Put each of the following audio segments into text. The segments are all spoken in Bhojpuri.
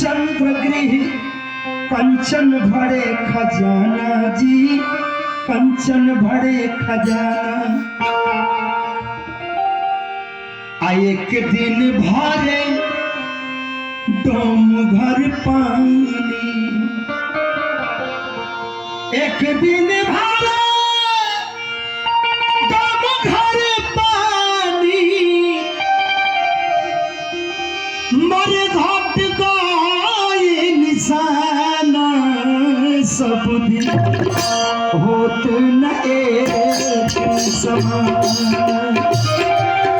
चंद्रगृह कंचन भरे खजाना जी, कंचन भरे खजाना। एक दिन भरे डोम भर पानी, एक दिन भरे डोम भर पानी, मर घाट गए निशाना। सब दिन होत न एक समान,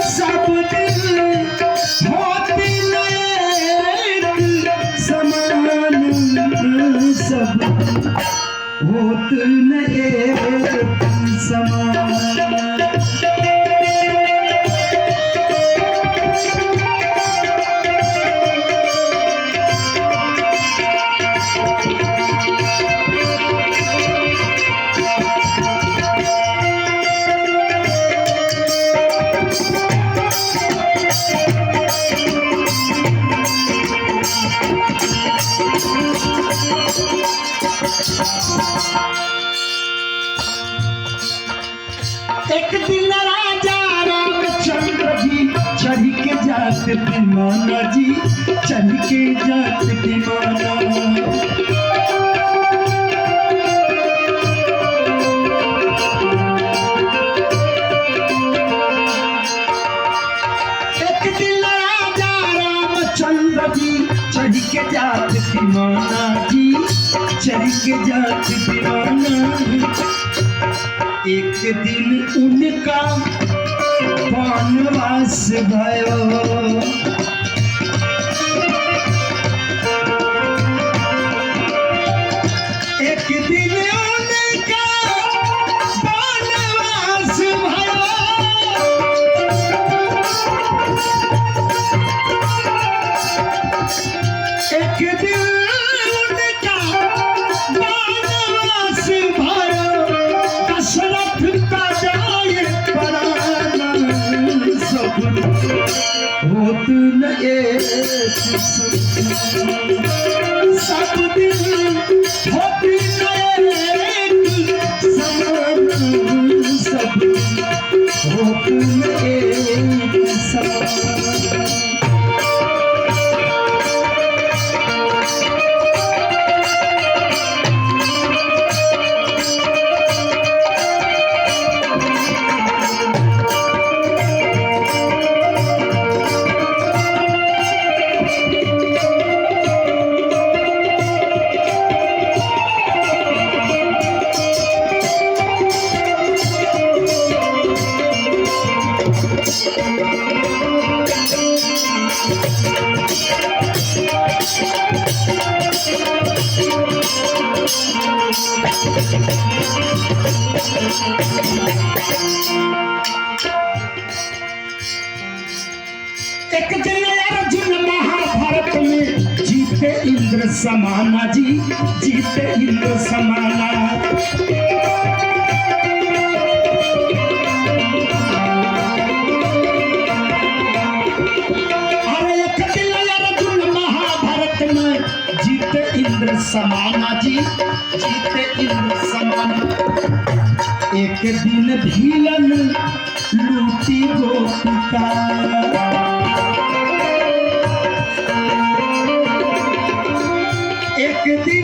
सब दिन होत न एक समान, सब होत न एक समान। एक दिन राजा रामचंद्र जी चढ़ के जात विमाना जी, चढ़ के जात विमाना। एक दिन राजा रामचंद्र जी चढ़ के जात विमाना जी, चढ़ के जात विमाना। एक दिन उनका वनवास भयो, एक दिन उनका वनवास भयो। एक दिन उनका वनवास भयो, दशरथ का जाए पराना। सब होत न एक समान, सब दिन होत न एक समान, सब होत न एक समान। एक दिन अर्जुन महाभारत में जीते इंद्र समाना जी, जीते इंद्र समाना। अरे एक दिन अर्जुन महाभारत में जीते इंद्र समाना जी, जीते इंद्र समाना। एक दिन भीलन लूटी गोपिका, एक दिन